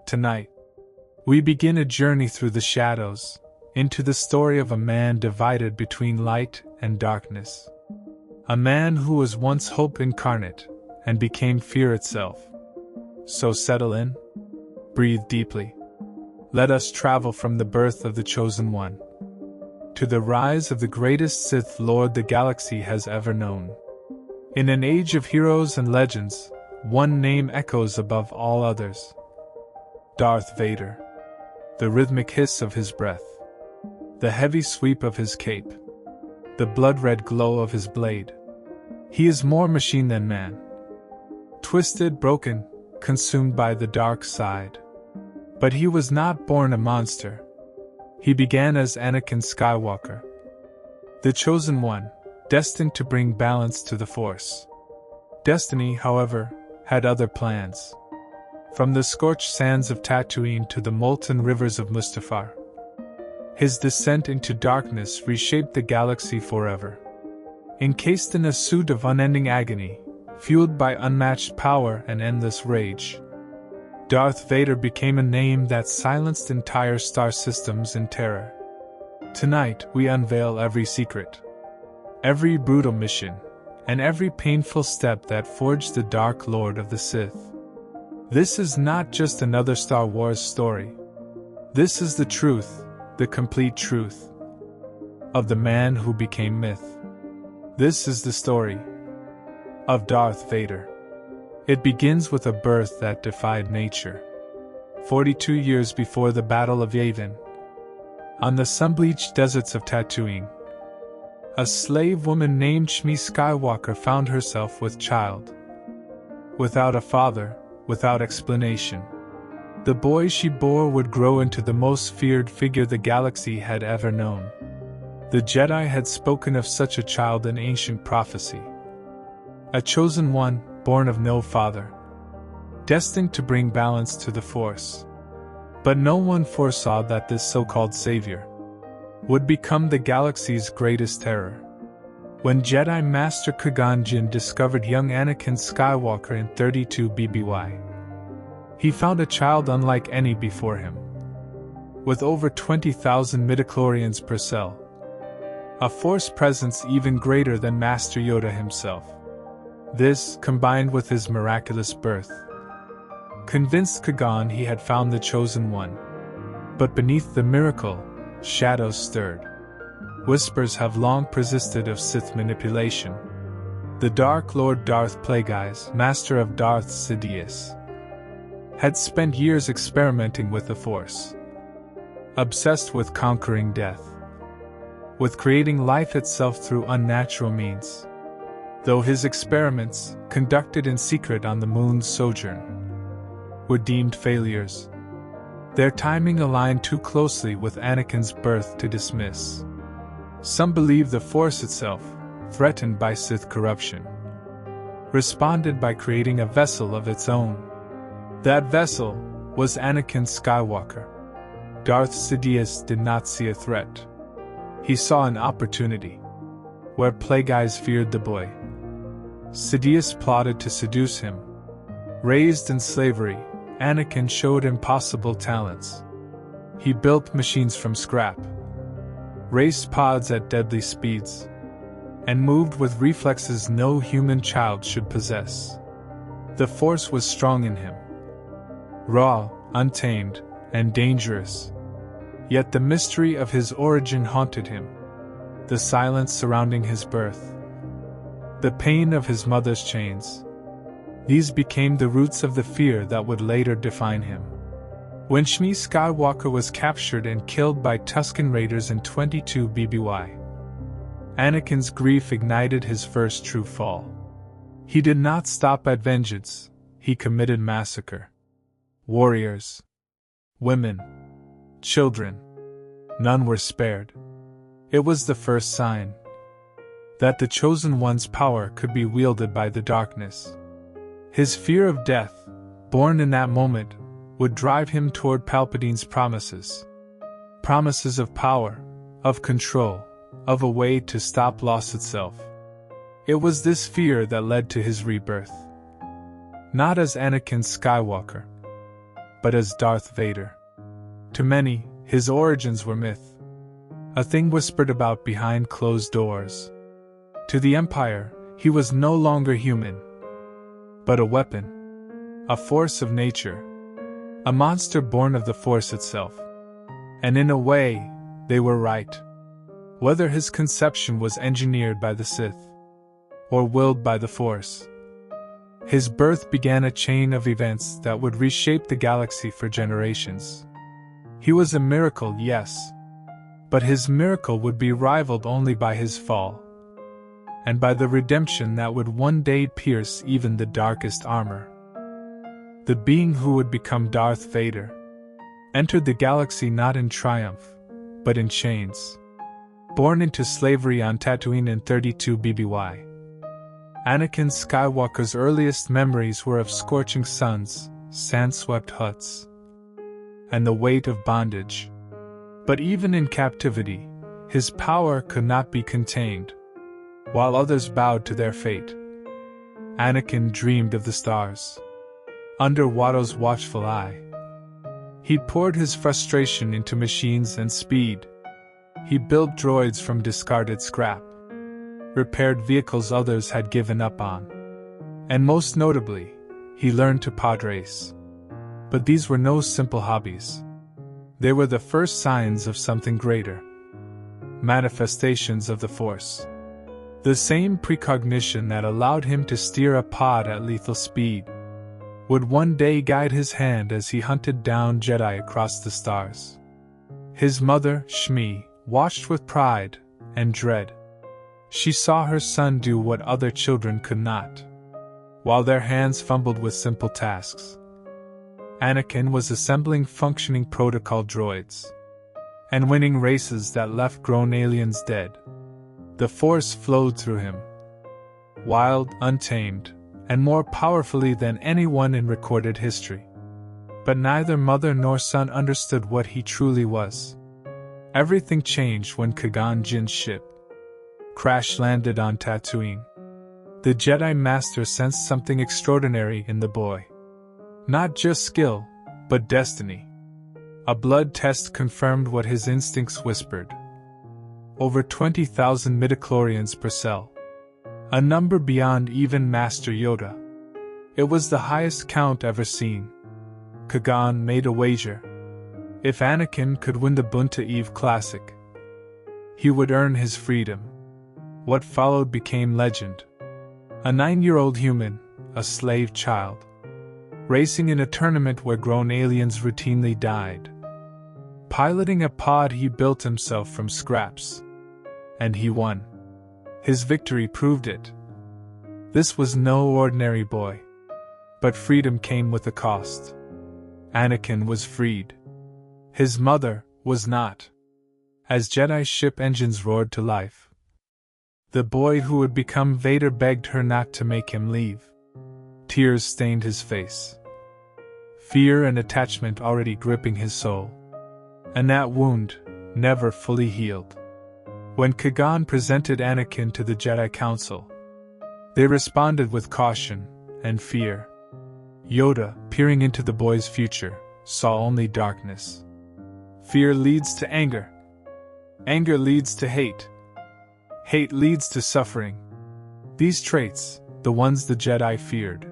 Tonight, we begin a journey through the shadows, into the story of a man divided between light and darkness. A man who was once hope incarnate, and became fear itself. So settle in, breathe deeply. Let us travel from the birth of the Chosen One to the rise of the greatest Sith Lord the galaxy has ever known. In an age of heroes and legends, one name echoes above all others: Darth Vader. The rhythmic hiss of his breath, the heavy sweep of his cape, the blood-red glow of his blade. He is more machine than man. Twisted, broken, consumed by the dark side. But he was not born a monster. He began as Anakin Skywalker, the Chosen One, destined to bring balance to the Force. Destiny, however, had other plans. From the scorched sands of Tatooine to the molten rivers of Mustafar, his descent into darkness reshaped the galaxy forever. Encased in a suit of unending agony, fueled by unmatched power and endless rage, Darth Vader became a name that silenced entire star systems in terror. Tonight, we unveil every secret, every brutal mission, and every painful step that forged the Dark Lord of the Sith. This is not just another Star Wars story. This is the truth, the complete truth, of the man who became myth. This is the story of Darth Vader. It begins with a birth that defied nature. 42 years before the Battle of Yavin, on the sun-bleached deserts of Tatooine, a slave woman named Shmi Skywalker found herself with child. Without a father, without explanation, the boy she bore would grow into the most feared figure the galaxy had ever known. The Jedi had spoken of such a child in ancient prophecy. A chosen one, born of no father, destined to bring balance to the Force. But no one foresaw that this so-called savior would become the galaxy's greatest terror. When Jedi Master Qui-Gon Jinn discovered young Anakin Skywalker in 32 BBY, he found a child unlike any before him. With over 20,000 midichlorians per cell, a Force presence even greater than Master Yoda himself. This, combined with his miraculous birth, convinced Qui-Gon he had found the Chosen One. But beneath the miracle, shadows stirred. Whispers have long persisted of Sith manipulation. The Dark Lord Darth Plagueis, master of Darth Sidious, had spent years experimenting with the Force, obsessed with conquering death, with creating life itself through unnatural means. Though his experiments, conducted in secret on the moon's sojourn, were deemed failures, their timing aligned too closely with Anakin's birth to dismiss. Some believe the Force itself, threatened by Sith corruption, responded by creating a vessel of its own. That vessel was Anakin Skywalker. Darth Sidious did not see a threat. He saw an opportunity. Where Plagueis feared the boy, Sidious plotted to seduce him. Raised in slavery, Anakin showed impossible talents. He built machines from scrap, raced pods at deadly speeds, and moved with reflexes no human child should possess. The Force was strong in him, raw, untamed, and dangerous. Yet the mystery of his origin haunted him. The silence surrounding his birth, the pain of his mother's chains. These became the roots of the fear that would later define him. When Shmi Skywalker was captured and killed by Tusken Raiders in 22 BBY, Anakin's grief ignited his first true fall. He did not stop at vengeance, he committed massacre. Warriors, women, children, none were spared. It was the first sign that the Chosen One's power could be wielded by the darkness. His fear of death, born in that moment, would drive him toward Palpatine's promises. Promises of power, of control, of a way to stop loss itself. It was this fear that led to his rebirth. Not as Anakin Skywalker, but as Darth Vader. To many, his origins were myth, a thing whispered about behind closed doors. To the Empire, he was no longer human, but a weapon, a force of nature, a monster born of the Force itself. And in a way, they were right. Whether his conception was engineered by the Sith, or willed by the Force, his birth began a chain of events that would reshape the galaxy for generations. He was a miracle, yes, but his miracle would be rivaled only by his fall, and by the redemption that would one day pierce even the darkest armor. The being who would become Darth Vader entered the galaxy not in triumph, but in chains. Born into slavery on Tatooine in 32 BBY, Anakin Skywalker's earliest memories were of scorching suns, sand-swept huts, and the weight of bondage. But even in captivity, his power could not be contained. While others bowed to their fate, Anakin dreamed of the stars. Under Watto's watchful eye, he poured his frustration into machines and speed. He built droids from discarded scrap, repaired vehicles others had given up on, and most notably, he learned to pod race. But these were no simple hobbies. They were the first signs of something greater. Manifestations of the Force. The same precognition that allowed him to steer a pod at lethal speed would one day guide his hand as he hunted down Jedi across the stars. His mother, Shmi, watched with pride and dread. She saw her son do what other children could not, while their hands fumbled with simple tasks. Anakin was assembling functioning protocol droids and winning races that left grown aliens dead. The Force flowed through him, wild, untamed, and more powerfully than anyone in recorded history. But neither mother nor son understood what he truly was. Everything changed when Qui-Gon Jinn's ship crash-landed on Tatooine. The Jedi Master sensed something extraordinary in the boy. Not just skill, but destiny. A blood test confirmed what his instincts whispered. Over 20,000 midichlorians per cell. A number beyond even Master Yoda. It was the highest count ever seen. Qui-Gon made a wager. If Anakin could win the Bunta Eve Classic, he would earn his freedom. What followed became legend. A 9-year-old human, a slave child, racing in a tournament where grown aliens routinely died. Piloting a pod he built himself from scraps. And he won. His victory proved it. This was no ordinary boy. But freedom came with a cost. Anakin was freed. His mother was not. As Jedi ship engines roared to life, the boy who would become Vader begged her not to make him leave. Tears stained his face. Fear and attachment already gripping his soul. And that wound, never fully healed. When Qui-Gon presented Anakin to the Jedi Council, they responded with caution and fear. Yoda, peering into the boy's future, saw only darkness. Fear leads to anger. Anger leads to hate. Hate leads to suffering. These traits, the ones the Jedi feared,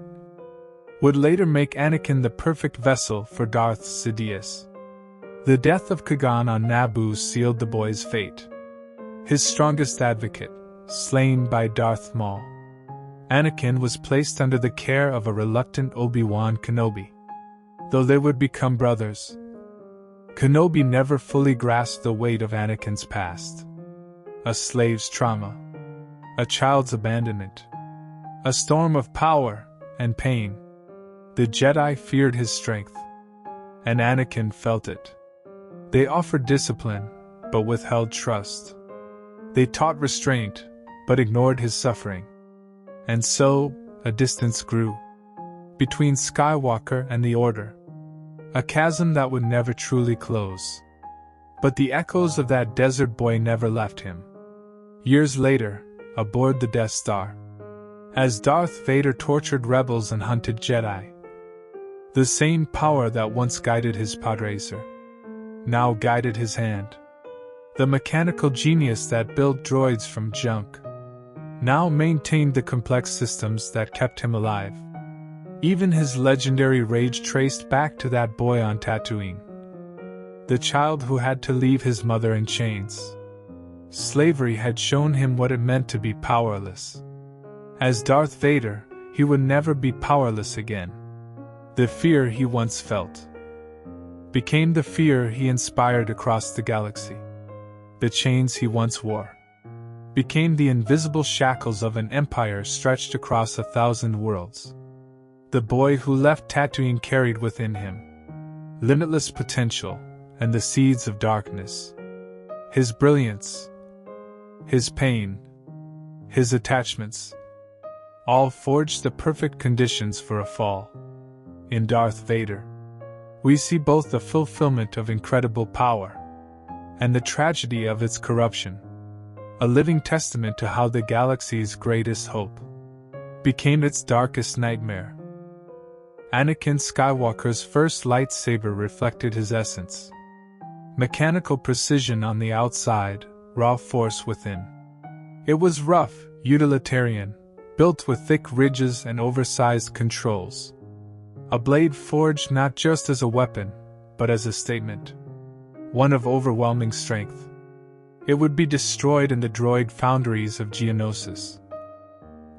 would later make Anakin the perfect vessel for Darth Sidious. The death of Qui-Gon on Naboo sealed the boy's fate. His strongest advocate, slain by Darth Maul. Anakin was placed under the care of a reluctant Obi-Wan Kenobi. Though they would become brothers, Kenobi never fully grasped the weight of Anakin's past. A slave's trauma, a child's abandonment, a storm of power and pain. The Jedi feared his strength, and Anakin felt it. They offered discipline, but withheld trust. They taught restraint, but ignored his suffering. And so, a distance grew between Skywalker and the Order. A chasm that would never truly close. But the echoes of that desert boy never left him. Years later, aboard the Death Star, as Darth Vader tortured rebels and hunted Jedi, The same power that once guided his podracer now guided his hand. The mechanical genius that built droids from junk now maintained the complex systems that kept him alive. Even his legendary rage traced back to that boy on Tatooine, the child who had to leave his mother in chains. Slavery had shown him what it meant to be powerless. As Darth Vader, he would never be powerless again. The fear he once felt became the fear he inspired across the galaxy. The chains he once wore became the invisible shackles of an empire stretched across 1,000 worlds. The boy who left Tatooine carried within him limitless potential and the seeds of darkness. His brilliance, his pain, his attachments, all forged the perfect conditions for a fall. In Darth Vader, we see both the fulfillment of incredible power and the tragedy of its corruption, a living testament to how the galaxy's greatest hope became its darkest nightmare. Anakin Skywalker's first lightsaber reflected his essence. Mechanical precision on the outside, raw force within. It was rough, utilitarian, built with thick ridges and oversized controls. A blade forged not just as a weapon, but as a statement. One of overwhelming strength. It would be destroyed in the droid foundries of Geonosis.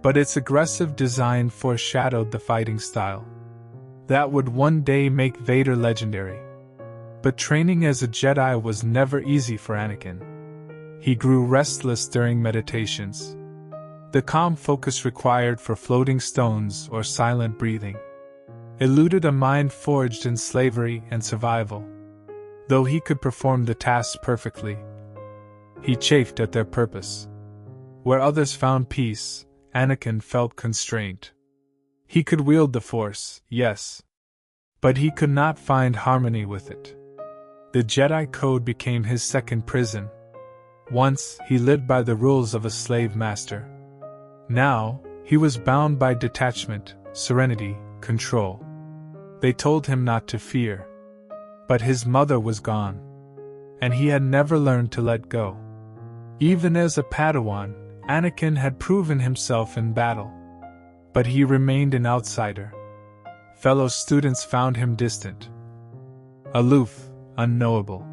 But its aggressive design foreshadowed the fighting style that would one day make Vader legendary. But training as a Jedi was never easy for Anakin. He grew restless during meditations, the calm focus required for floating stones or silent breathing eluded a mind forged in slavery and survival. Though he could perform the tasks perfectly, he chafed at their purpose. Where others found peace, Anakin felt constraint. He could wield the Force, yes, but he could not find harmony with it. The Jedi Code became his second prison. Once, he lived by the rules of a slave master. Now, he was bound by detachment, serenity, control. They told him not to fear. But his mother was gone, and he had never learned to let go. Even as a Padawan, Anakin had proven himself in battle. But he remained an outsider. Fellow students found him distant, aloof, unknowable.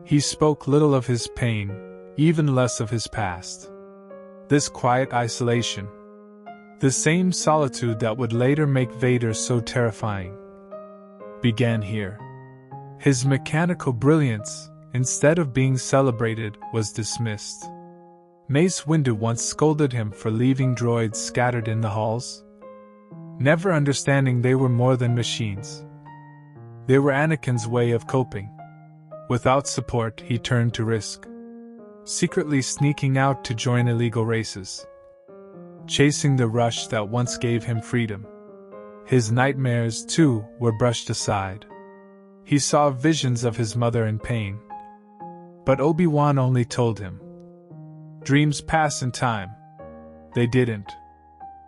He spoke little of his pain, even less of his past. This quiet isolation, the same solitude that would later make Vader so terrifying, began here. His mechanical brilliance, instead of being celebrated, was dismissed. Mace Windu once scolded him for leaving droids scattered in the halls, never understanding they were more than machines. They were Anakin's way of coping. Without support, he turned to risk, secretly sneaking out to join illegal races, chasing the rush that once gave him freedom. His nightmares, too, were brushed aside. He saw visions of his mother in pain. But Obi-Wan only told him, "Dreams pass in time." They didn't.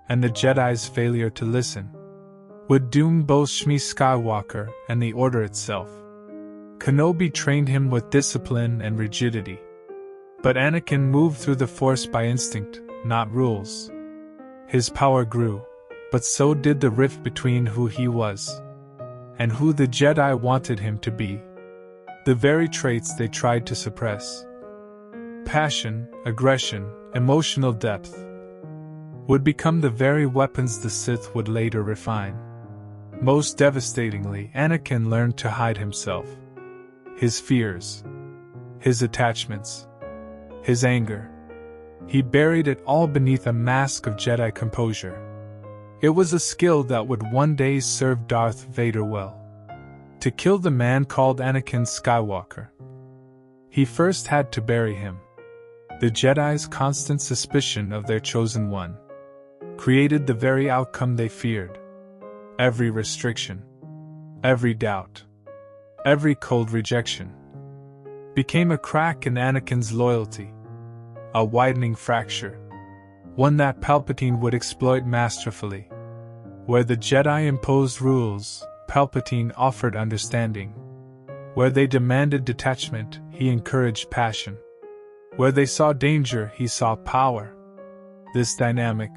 And the Jedi's failure to listen would doom both Shmi Skywalker and the Order itself. Kenobi trained him with discipline and rigidity. But Anakin moved through the Force by instinct, not rules. His power grew, but so did the rift between who he was and who the Jedi wanted him to be. The very traits they tried to suppress. Passion, aggression, emotional depth would become the very weapons the Sith would later refine. Most devastatingly, Anakin learned to hide himself. His fears, his attachments, his anger. He buried it all beneath a mask of Jedi composure. It was a skill that would one day serve Darth Vader well. To kill the man called Anakin Skywalker, he first had to bury him. The Jedi's constant suspicion of their chosen one created the very outcome they feared. Every restriction, every doubt, every cold rejection became a crack in Anakin's loyalty, a widening fracture, one that Palpatine would exploit masterfully. Where the Jedi imposed rules, Palpatine offered understanding. Where they demanded detachment, he encouraged passion. Where they saw danger, he saw power. This dynamic,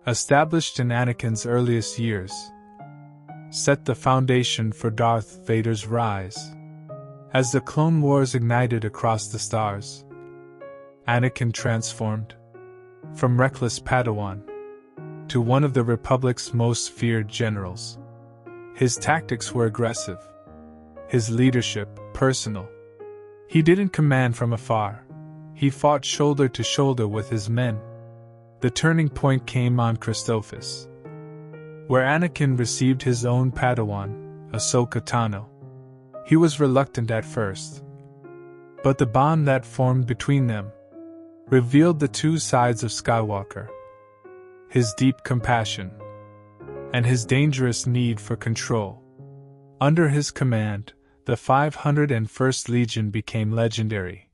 established in Anakin's earliest years, set the foundation for Darth Vader's rise. As the Clone Wars ignited across the stars, Anakin transformed from reckless Padawan to one of the Republic's most feared generals. His tactics were aggressive, his leadership personal. He didn't command from afar, he fought shoulder to shoulder with his men. The turning point came on Christophsis, where Anakin received his own Padawan, Ahsoka Tano. He was reluctant at first, but the bond that formed between them revealed the two sides of Skywalker: his deep compassion and his dangerous need for control. Under his command, the 501st Legion became legendary.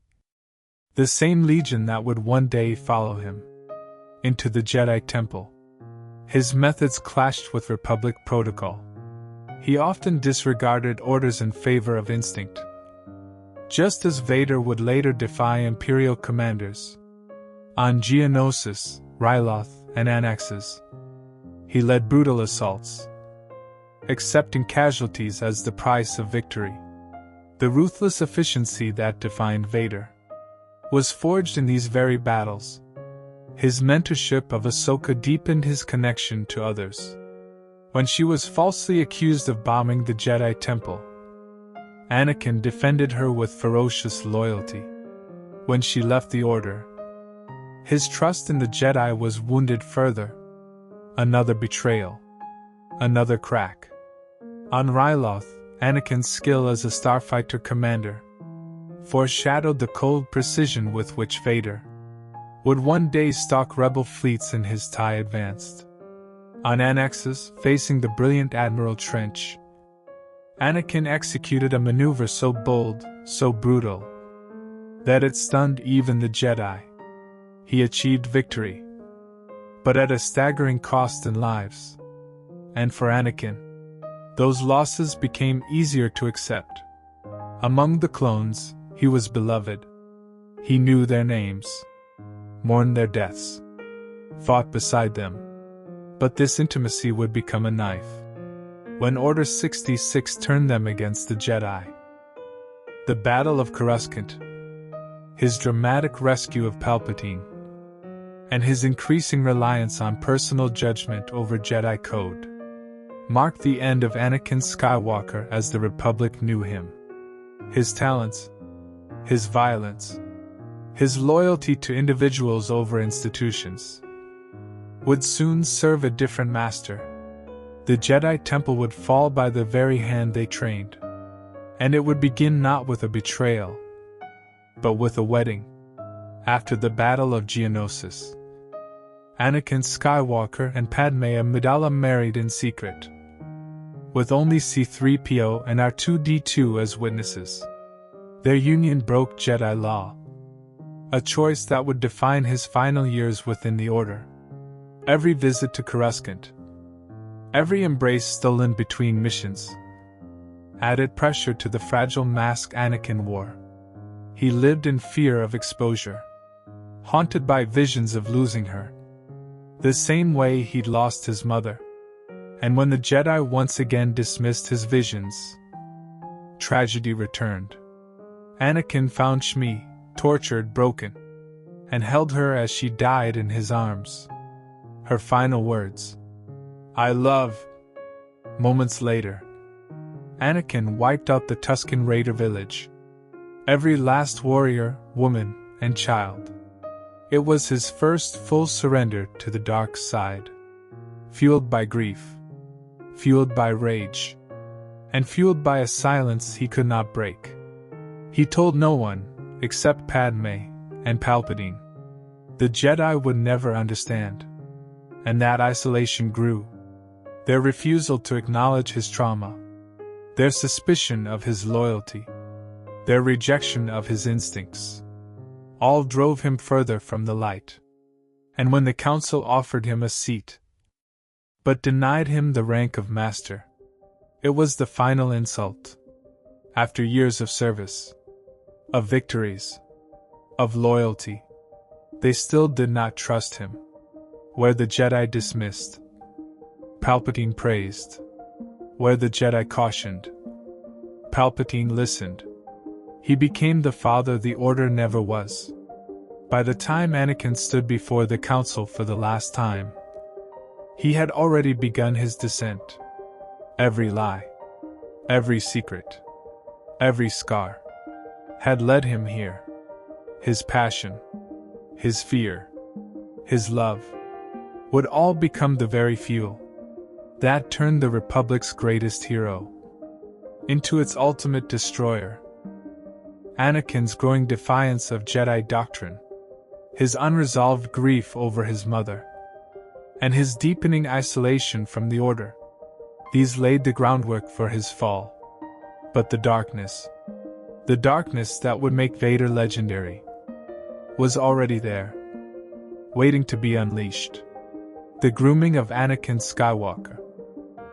The same legion that would one day follow him into the Jedi Temple. His methods clashed with Republic protocol. He often disregarded orders in favor of instinct. Just as Vader would later defy Imperial commanders on Geonosis, Ryloth, and Anaxes, he led brutal assaults, accepting casualties as the price of victory. The ruthless efficiency that defined Vader was forged in these very battles. His mentorship of Ahsoka deepened his connection to others. When she was falsely accused of bombing the Jedi Temple, Anakin defended her with ferocious loyalty. When she left the Order, his trust in the Jedi was wounded further. Another betrayal. Another crack. On Ryloth, Anakin's skill as a starfighter commander foreshadowed the cold precision with which Vader would one day stalk rebel fleets in his TIE Advanced. On Anaxes, facing the brilliant Admiral Trench, Anakin executed a maneuver so bold, so brutal, that it stunned even the Jedi. He achieved victory, but at a staggering cost in lives. And for Anakin, those losses became easier to accept. Among the clones, he was beloved. He knew their names, mourned their deaths, fought beside them. But this intimacy would become a knife when Order 66 turned them against the Jedi. The Battle of Coruscant, his dramatic rescue of Palpatine, and his increasing reliance on personal judgment over Jedi code, marked the end of Anakin Skywalker as the Republic knew him. His talents, his violence, his loyalty to individuals over institutions would soon serve a different master. The Jedi Temple would fall by the very hand they trained, and it would begin not with a betrayal, but with a wedding. After the Battle of Geonosis, Anakin Skywalker and Padme Amidala married in secret, with only C-3PO and R2-D2 as witnesses. Their union broke Jedi law, a choice that would define his final years within the Order. Every visit to Coruscant, every embrace stolen between missions, added pressure to the fragile mask Anakin wore. He lived in fear of exposure, haunted by visions of losing her, the same way he'd lost his mother. And when the Jedi once again dismissed his visions, tragedy returned. Anakin found Shmi, tortured, broken, and held her as she died in his arms. Her final words, "I love." Moments later, Anakin wiped out the Tusken Raider village. Every last warrior, woman, and child. It was his first full surrender to the dark side. Fueled by grief, fueled by rage, and fueled by a silence he could not break. He told no one, except Padme and Palpatine. The Jedi would never understand. And that isolation grew. Their refusal to acknowledge his trauma, their suspicion of his loyalty, their rejection of his instincts, all drove him further from the light. And when the council offered him a seat, but denied him the rank of master, It was the final insult. After years of service, of victories, of loyalty, they still did not trust him. Where the Jedi dismissed, Palpatine praised. Where the Jedi cautioned, Palpatine listened. He became the father the Order never was. By the time Anakin stood before the Council for the last time, he had already begun his descent. Every lie, every secret, every scar had led him here. His passion, his fear, his love would all become the very fuel that turned the Republic's greatest hero into its ultimate destroyer. Anakin's growing defiance of Jedi doctrine, his unresolved grief over his mother, and his deepening isolation from the Order, these laid the groundwork for his fall. But the darkness that would make Vader legendary, was already there, waiting to be unleashed. The grooming of Anakin Skywalker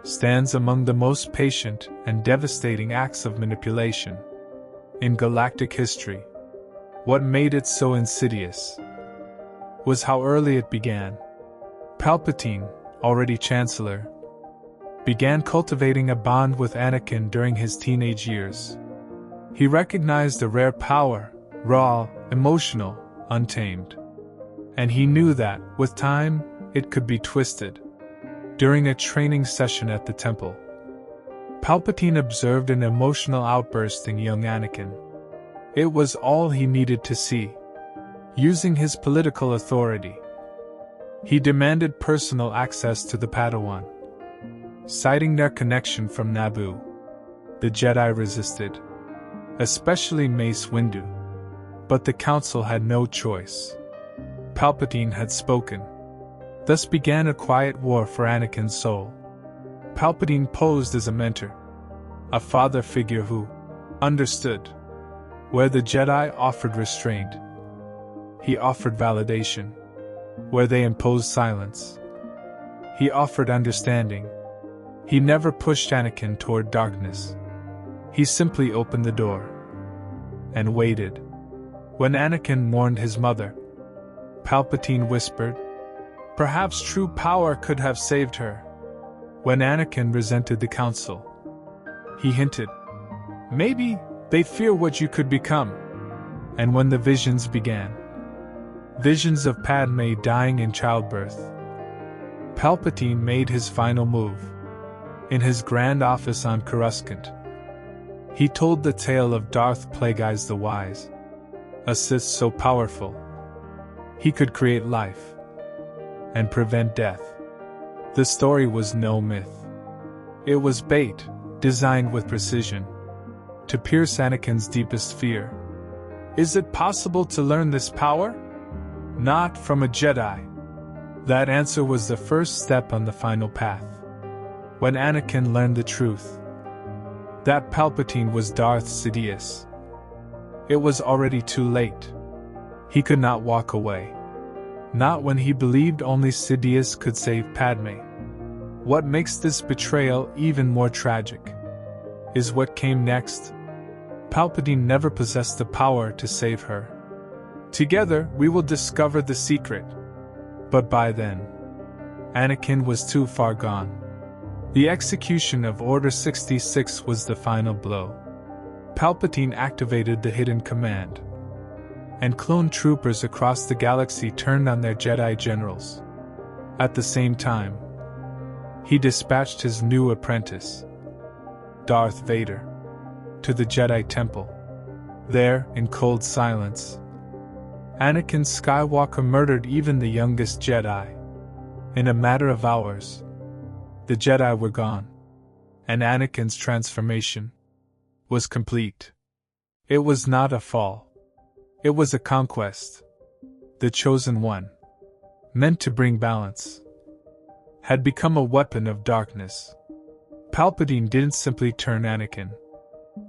stands among the most patient and devastating acts of manipulation in galactic history. What made it so insidious was how early it began. Palpatine, already Chancellor, began cultivating a bond with Anakin during his teenage years. He recognized a rare power, raw, emotional, untamed. And he knew that, with time, it could be twisted. During a training session at the temple, Palpatine observed an emotional outburst in young Anakin. It was all he needed to see. Using his political authority, he demanded personal access to the Padawan, citing their connection from Naboo. The Jedi resisted, especially Mace Windu. But the Council had no choice. Palpatine had spoken. Thus began a quiet war for Anakin's soul. Palpatine posed as a mentor, a father figure who understood. Where the Jedi offered restraint, he offered validation. Where they imposed silence, he offered understanding. He never pushed Anakin toward darkness. He simply opened the door and waited. When Anakin mourned his mother, Palpatine whispered, "Perhaps true power could have saved her." When Anakin resented the Council, he hinted, "Maybe they fear what you could become." And when the visions began, visions of Padme dying in childbirth, Palpatine made his final move. In his grand office on Coruscant, he told the tale of Darth Plagueis the Wise, a Sith so powerful he could create life and prevent death. The story was no myth. It was bait, designed with precision to pierce Anakin's deepest fear. Is it possible to learn this power? Not from a Jedi. That answer was the first step on the final path. When Anakin learned the truth, that Palpatine was Darth Sidious, it was already too late. He could not walk away. Not when he believed only Sidious could save Padme. What makes this betrayal even more tragic is what came next. Palpatine never possessed the power to save her. Together, we will discover the secret. But by then, Anakin was too far gone. The execution of Order 66 was the final blow. Palpatine activated the hidden command, and clone troopers across the galaxy turned on their Jedi generals. At the same time, he dispatched his new apprentice, Darth Vader, to the Jedi Temple. There, in cold silence, Anakin Skywalker murdered even the youngest Jedi. In a matter of hours, the Jedi were gone, and Anakin's transformation was complete. It was not a fall. It was a conquest. The Chosen One, meant to bring balance, had become a weapon of darkness. Palpatine didn't simply turn Anakin.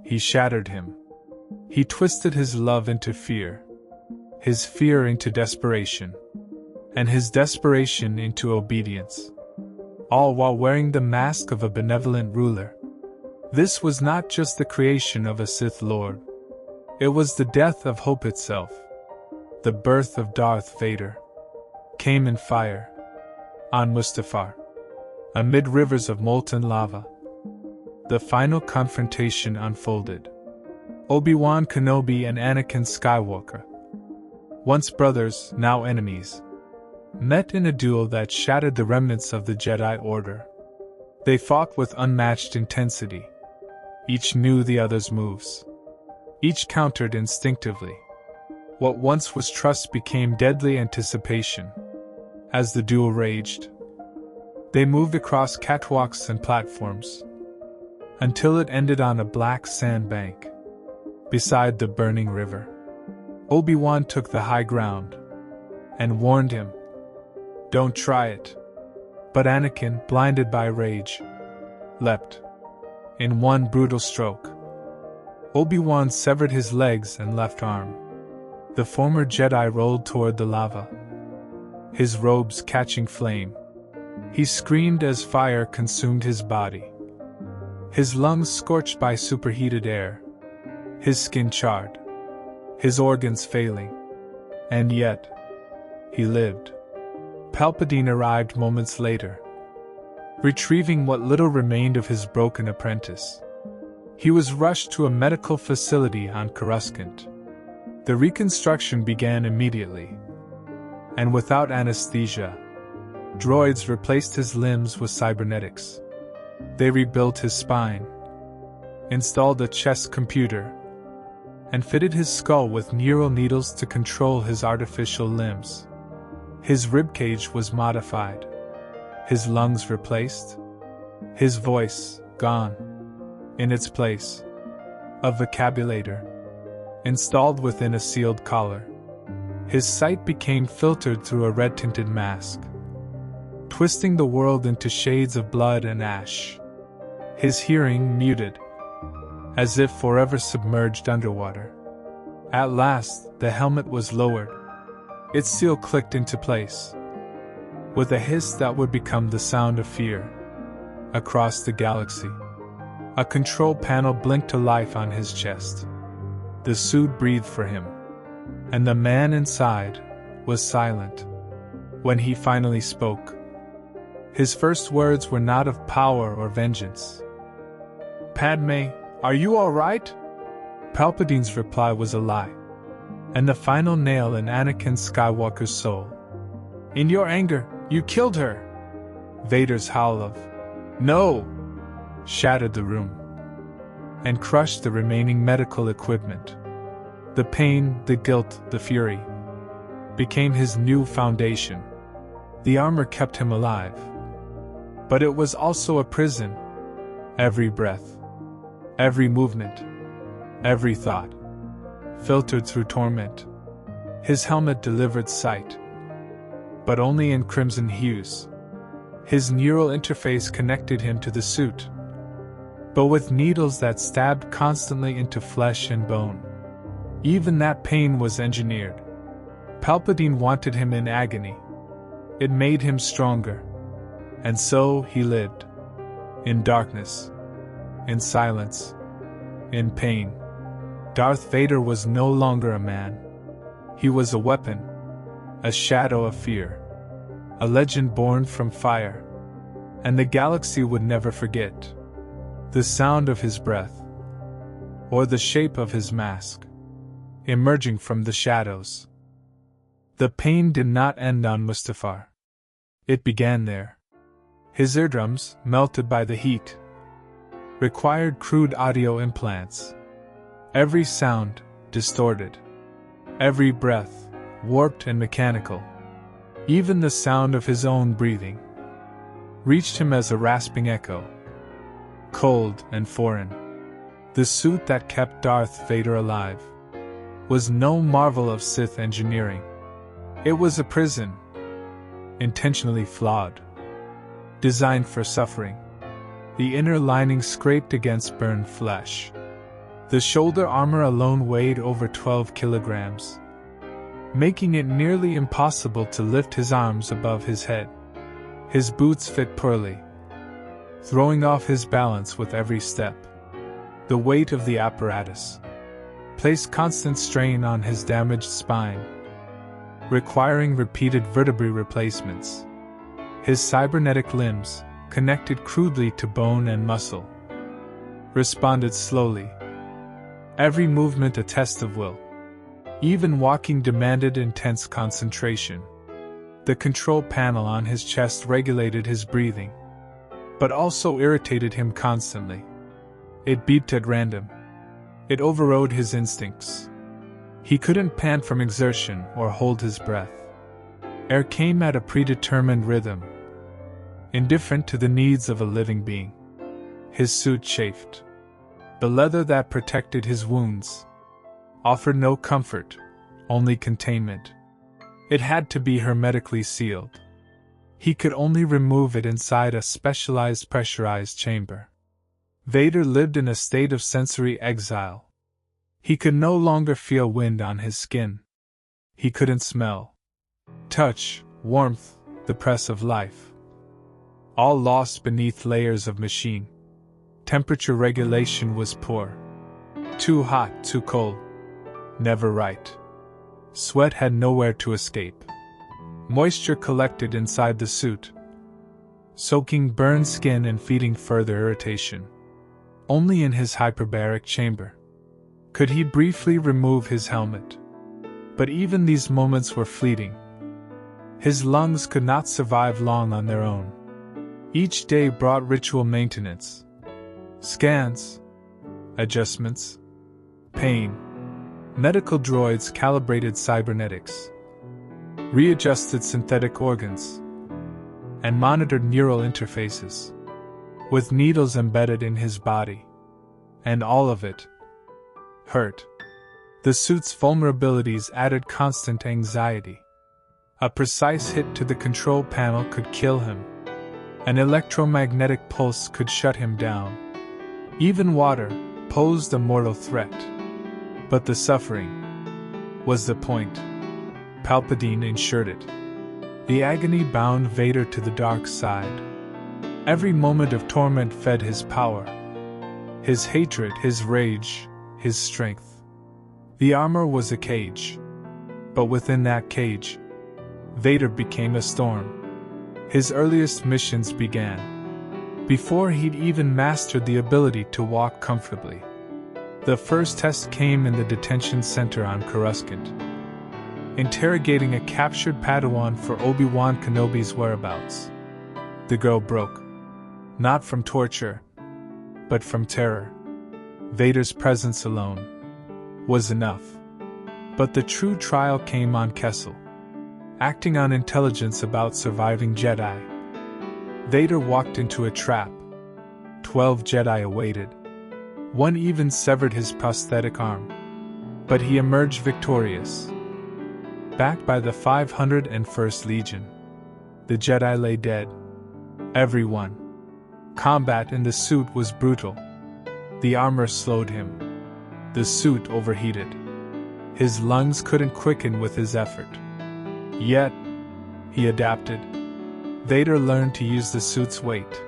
He shattered him. He twisted his love into fear, his fear into desperation, and his desperation into obedience, all while wearing the mask of a benevolent ruler. This was not just the creation of a Sith Lord. It was the death of hope itself. The birth of Darth Vader came in fire, on Mustafar, amid rivers of molten lava. The final confrontation unfolded. Obi-Wan Kenobi and Anakin Skywalker, once brothers, now enemies, met in a duel that shattered the remnants of the Jedi Order. They fought with unmatched intensity. Each knew the other's moves. Each countered instinctively. What once was trust became deadly anticipation. As the duel raged, they moved across catwalks and platforms, until it ended on a black sandbank beside the burning river. Obi-Wan took the high ground and warned him, "Don't try it." But Anakin, blinded by rage, leapt. In one brutal stroke, Obi-Wan severed his legs and left arm. The former Jedi rolled toward the lava, his robes catching flame. He screamed as fire consumed his body, his lungs scorched by superheated air, his skin charred, his organs failing. And yet, he lived. Palpatine arrived moments later, retrieving what little remained of his broken apprentice. He was rushed to a medical facility on Coruscant. The reconstruction began immediately, and without anesthesia, droids replaced his limbs with cybernetics. They rebuilt his spine, installed a chest computer, and fitted his skull with neural needles to control his artificial limbs. His ribcage was modified, his lungs replaced, his voice gone. In its place, a vocabulator, installed within a sealed collar. His sight became filtered through a red-tinted mask, twisting the world into shades of blood and ash. His hearing muted, as if forever submerged underwater. At last, the helmet was lowered. Its seal clicked into place, with a hiss that would become the sound of fear. Across the galaxy, a control panel blinked to life on his chest. The suit breathed for him, and the man inside was silent. When he finally spoke, his first words were not of power or vengeance. "Padme, are you all right?" Palpatine's reply was a lie, and the final nail in Anakin Skywalker's soul. "In your anger, you killed her." Vader's howl of "No!" shattered the room and crushed the remaining medical equipment. The pain, the guilt, the fury became his new foundation. The armor kept him alive, but it was also a prison. Every breath, every movement, every thought filtered through torment. His helmet delivered sight, but only in crimson hues. His neural interface connected him to the suit, but with needles that stabbed constantly into flesh and bone. Even that pain was engineered. Palpatine wanted him in agony. It made him stronger. And so he lived. In darkness. In silence. In pain. Darth Vader was no longer a man. He was a weapon. A shadow of fear. A legend born from fire. And the galaxy would never forget the sound of his breath, or the shape of his mask, emerging from the shadows. The pain did not end on Mustafar. It began there. His eardrums, melted by the heat, required crude audio implants. Every sound, distorted. Every breath, warped and mechanical. Even the sound of his own breathing reached him as a rasping echo. Cold and foreign. The suit that kept Darth Vader alive was no marvel of Sith engineering. It was a prison, intentionally flawed, designed for suffering. The inner lining scraped against burned flesh. The shoulder armor alone weighed over 12 kilograms, making it nearly impossible to lift his arms above his head. His boots fit poorly, throwing off his balance with every step. The weight of the apparatus placed constant strain on his damaged spine, requiring repeated vertebrae replacements. His cybernetic limbs, connected crudely to bone and muscle, responded slowly, every movement a test of will. Even walking demanded intense concentration. The control panel on his chest regulated his breathing, but also irritated him constantly. It beeped at random. It overrode his instincts. He couldn't pant from exertion or hold his breath. Air came at a predetermined rhythm, indifferent to the needs of a living being. His suit chafed. The leather that protected his wounds offered no comfort, only containment. It had to be hermetically sealed. He could only remove it inside a specialized pressurized chamber. Vader lived in a state of sensory exile. He could no longer feel wind on his skin. He couldn't smell, touch, warmth, the press of life. All lost beneath layers of machine. Temperature regulation was poor. Too hot, too cold. Never right. Sweat had nowhere to escape. Moisture collected inside the suit, soaking burned skin and feeding further irritation. Only in his hyperbaric chamber could he briefly remove his helmet. But even these moments were fleeting. His lungs could not survive long on their own. Each day brought ritual maintenance, scans, adjustments, pain. Medical droids calibrated cybernetics, readjusted synthetic organs, and monitored neural interfaces, with needles embedded in his body. And all of it hurt. The suit's vulnerabilities added constant anxiety. A precise hit to the control panel could kill him. An electromagnetic pulse could shut him down. Even water posed a mortal threat. But the suffering was the point. Palpatine ensured it. The agony bound Vader to the dark side. Every moment of torment fed his power, his hatred, his rage, his strength. The armor was a cage, but within that cage, Vader became a storm. His earliest missions began before he'd even mastered the ability to walk comfortably. The first test came in the detention center on Coruscant, interrogating a captured Padawan for Obi-Wan Kenobi's whereabouts. The girl broke, not from torture, but from terror. Vader's presence alone was enough. But the true trial came on Kessel. Acting on intelligence about surviving Jedi, Vader walked into a trap. 12 Jedi awaited. One even severed his prosthetic arm. But he emerged victorious. Backed by the 501st Legion, the Jedi lay dead. Everyone. Combat in the suit was brutal. The armor slowed him. The suit overheated. His lungs couldn't quicken with his effort. Yet, he adapted. Vader learned to use the suit's weight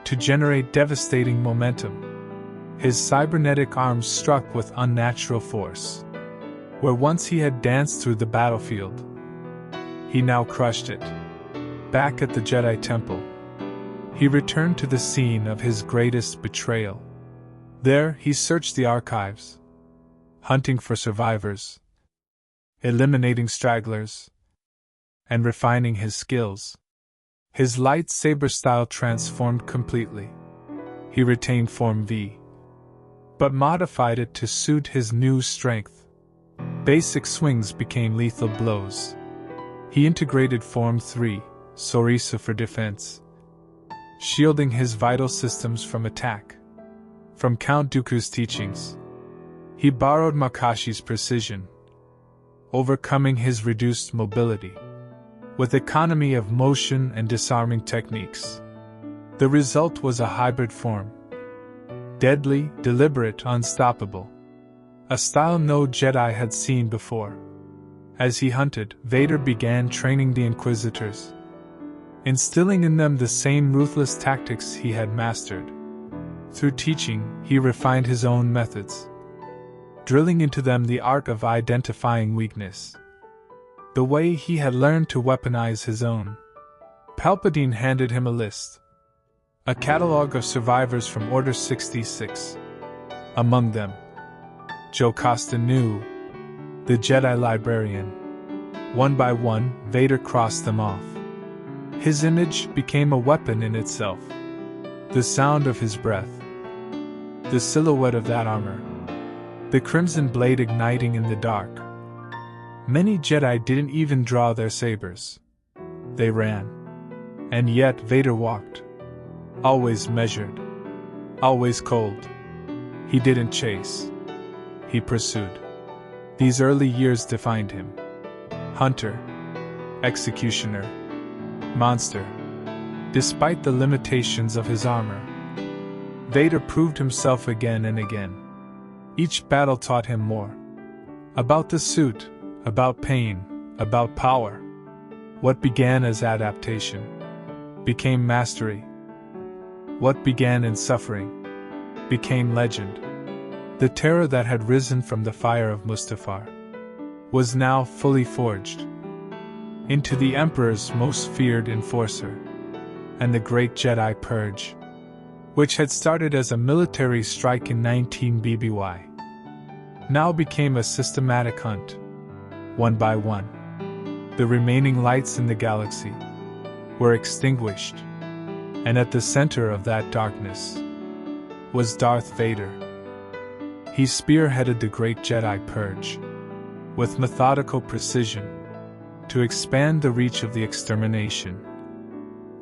to generate devastating momentum. His cybernetic arms struck with unnatural force. Where once he had danced through the battlefield, he now crushed it. Back at the Jedi Temple, he returned to the scene of his greatest betrayal. There, he searched the archives, hunting for survivors, eliminating stragglers, and refining his skills. His lightsaber style transformed completely. He retained Form V, but modified it to suit his new strength. Basic swings became lethal blows. He integrated Form 3, Sorisa for defense, shielding his vital systems from attack. From Count Dooku's teachings, he borrowed Makashi's precision, overcoming his reduced mobility with economy of motion and disarming techniques. The result was a hybrid form. Deadly, deliberate, unstoppable. A style no Jedi had seen before. As he hunted, Vader began training the Inquisitors, instilling in them the same ruthless tactics he had mastered. Through teaching, he refined his own methods, drilling into them the art of identifying weakness, the way he had learned to weaponize his own. Palpatine handed him a list, a catalog of survivors from Order 66. Among them, Jocasta Nu, the Jedi librarian. One by one, Vader crossed them off. His image became a weapon in itself. The sound of his breath, the silhouette of that armor, the crimson blade igniting in the dark. Many Jedi didn't even draw their sabers. They ran. And yet Vader walked. Always measured. Always cold. He didn't chase. He pursued. These early years defined him. Hunter. Executioner. Monster. Despite the limitations of his armor, Vader proved himself again and again. Each battle taught him more. About the suit, about pain, about power. What began as adaptation became mastery. What began in suffering became legend. The terror that had risen from the fire of Mustafar was now fully forged into the Emperor's most feared enforcer. And the Great Jedi Purge, which had started as a military strike in 19 BBY, now became a systematic hunt. One by one, the remaining lights in the galaxy were extinguished, and at the center of that darkness was Darth Vader. He spearheaded the Great Jedi Purge with methodical precision to expand the reach of the extermination.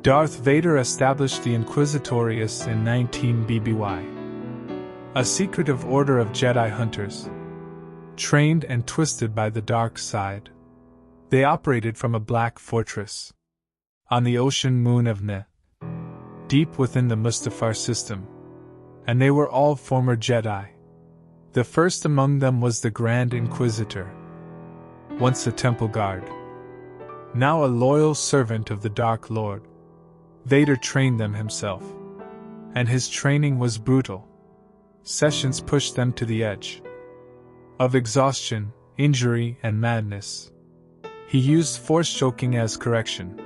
Darth Vader established the Inquisitorius in 19 BBY, a secretive order of Jedi hunters, trained and twisted by the dark side. They operated from a black fortress on the ocean moon of Ne, deep within the Mustafar system, and they were all former Jedi. The first among them was the Grand Inquisitor, once a temple guard, now a loyal servant of the Dark Lord. Vader trained them himself, and his training was brutal. Sessions pushed them to the edge of exhaustion, injury, and madness. He used force choking as correction,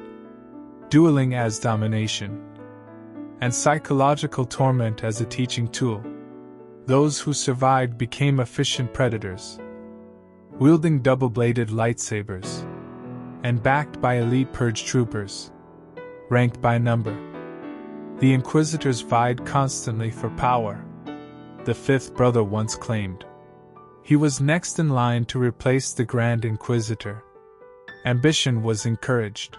dueling as domination, and psychological torment as a teaching tool. Those who survived became efficient predators, wielding double-bladed lightsabers, and backed by elite purge troopers, ranked by number. The Inquisitors vied constantly for power. The fifth brother once claimed he was next in line to replace the Grand Inquisitor. Ambition was encouraged.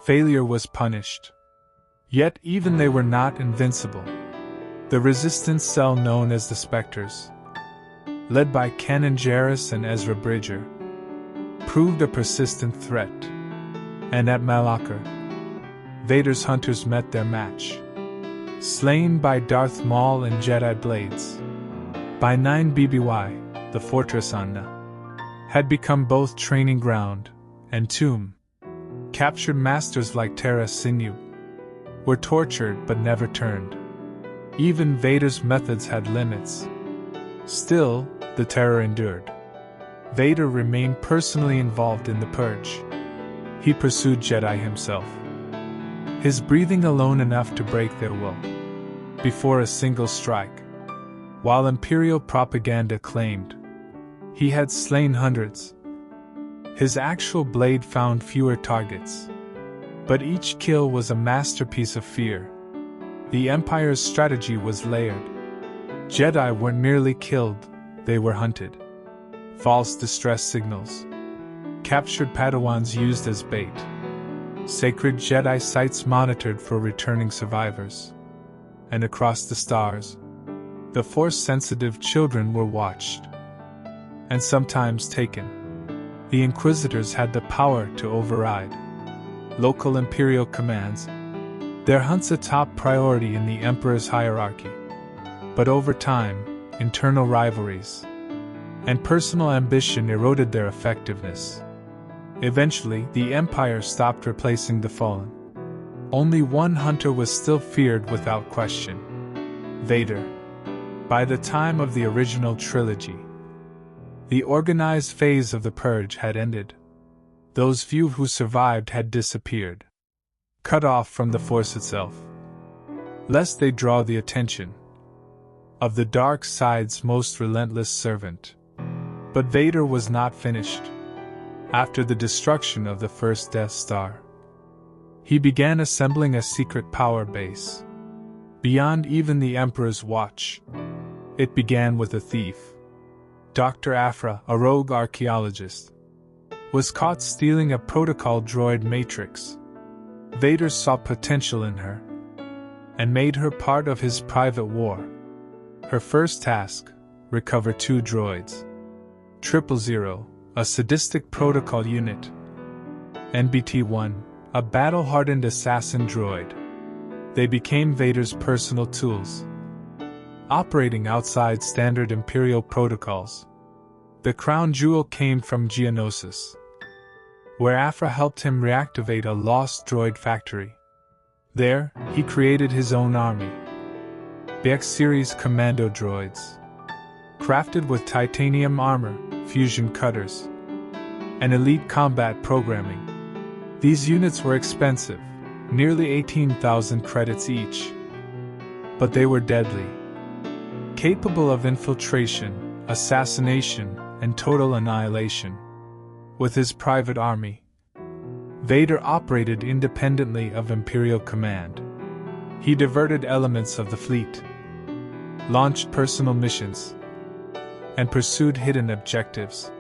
Failure was punished. Yet even they were not invincible. The resistance cell known as the Spectres, led by Kanan Jarrus and Ezra Bridger, proved a persistent threat. And at Malachor, Vader's hunters met their match. Slain by Darth Maul and Jedi blades. By 9 BBY, the fortress on Na had become both training ground and tomb. Captured masters like Tara Sinu were tortured but never turned. Even Vader's methods had limits. Still, the terror endured. Vader remained personally involved in the purge. He pursued Jedi himself, his breathing alone enough to break their will before a single strike. While Imperial propaganda claimed he had slain hundreds, his actual blade found fewer targets. But each kill was a masterpiece of fear. The Empire's strategy was layered. Jedi weren't merely killed, they were hunted. False distress signals, captured Padawans used as bait, sacred Jedi sites monitored for returning survivors. And across the stars, the Force-sensitive children were watched, and sometimes taken. The Inquisitors had the power to override local Imperial commands, their hunts a top priority in the Emperor's hierarchy. But over time, internal rivalries and personal ambition eroded their effectiveness. Eventually, the Empire stopped replacing the fallen. Only one hunter was still feared without question: Vader. By the time of the original trilogy, the organized phase of the Purge had ended. Those few who survived had disappeared, cut off from the Force itself, lest they draw the attention of the dark side's most relentless servant. But Vader was not finished. After the destruction of the first Death Star, he began assembling a secret power base, beyond even the Emperor's watch. It began with a thief. Dr. Aphra, a rogue archaeologist, was caught stealing a protocol droid matrix. Vader saw potential in her and made her part of his private war. Her first task: recover 2 droids. 000, a sadistic protocol unit, and BT-1, a battle-hardened assassin droid. They became Vader's personal tools, operating outside standard Imperial protocols. The crown jewel came from Geonosis, where Aphra helped him reactivate a lost droid factory. There, he created his own army. The X-Series commando droids, crafted with titanium armor, fusion cutters, and elite combat programming. These units were expensive, nearly 18,000 credits each, but they were deadly. Capable of infiltration, assassination, and total annihilation. With his private army, Vader operated independently of Imperial command. He diverted elements of the fleet, launched personal missions, and pursued hidden objectives.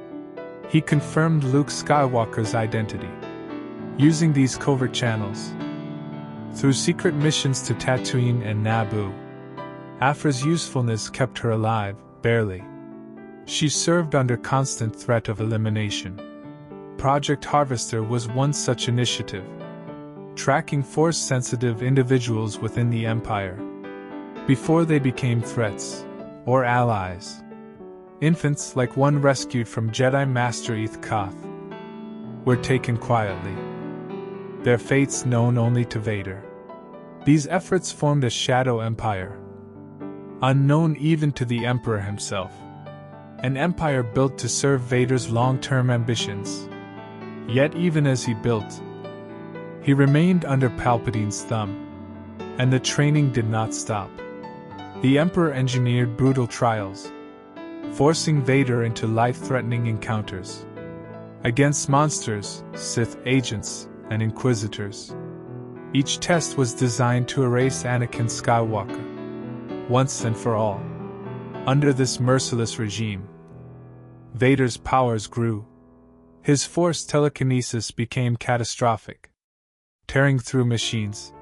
He confirmed Luke Skywalker's identity, using these covert channels. Through secret missions to Tatooine and Naboo, Aphra's usefulness kept her alive, barely. She served under constant threat of elimination. Project Harvester was one such initiative, tracking Force-sensitive individuals within the Empire before they became threats or allies. Infants, like one rescued from Jedi Master Eth Koth, were taken quietly, their fates known only to Vader. These efforts formed a shadow empire, unknown even to the Emperor himself. An empire built to serve Vader's long-term ambitions. Yet even as he built, he remained under Palpatine's thumb, and the training did not stop. The Emperor engineered brutal trials, forcing Vader into life-threatening encounters against monsters, Sith agents, and Inquisitors. Each test was designed to erase Anakin Skywalker, once and for all. Under this merciless regime, Vader's powers grew. His Force telekinesis became catastrophic, tearing through machines,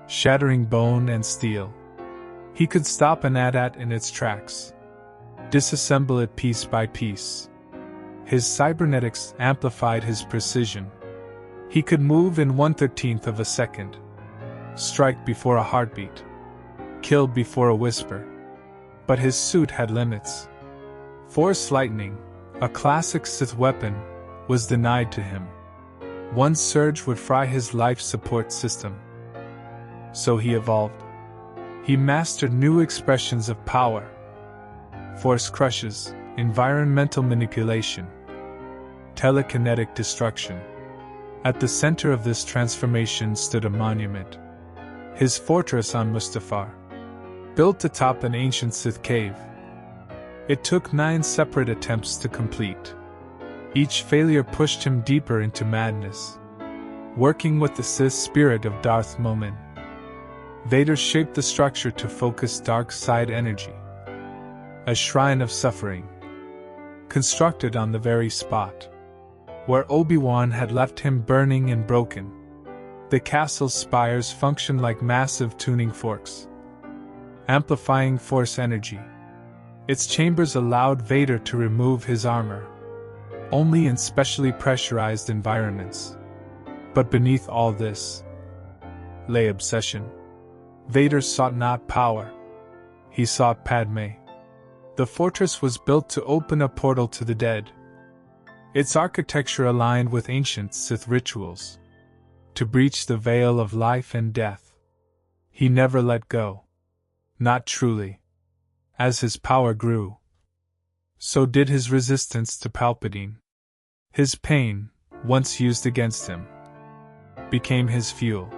shattering bone and steel. He could stop an AT-AT in its tracks, disassemble it piece by piece. His cybernetics amplified his precision. He could move in 1/13 of a second, strike before a heartbeat, kill before a whisper. But his suit had limits. Force lightning, a classic Sith weapon, was denied to him. One surge would fry his life support system. So he evolved. He mastered new expressions of power: force crushes, environmental manipulation, telekinetic destruction. At the center of this transformation stood a monument. His fortress on Mustafar, built atop an ancient Sith cave. It took 9 separate attempts to complete. Each failure pushed him deeper into madness. Working with the Sith spirit of Darth Vader, Vader shaped the structure to focus dark side energy. A shrine of suffering, constructed on the very spot where Obi-Wan had left him burning and broken. The castle's spires functioned like massive tuning forks, amplifying Force energy. Its chambers allowed Vader to remove his armor only in specially pressurized environments. But beneath all this lay obsession. Vader sought not power. He sought Padme. The fortress was built to open a portal to the dead. Its architecture aligned with ancient Sith rituals, to breach the veil of life and death. He never let go. Not truly. As his power grew, so did his resistance to Palpatine. His pain, once used against him, became his fuel.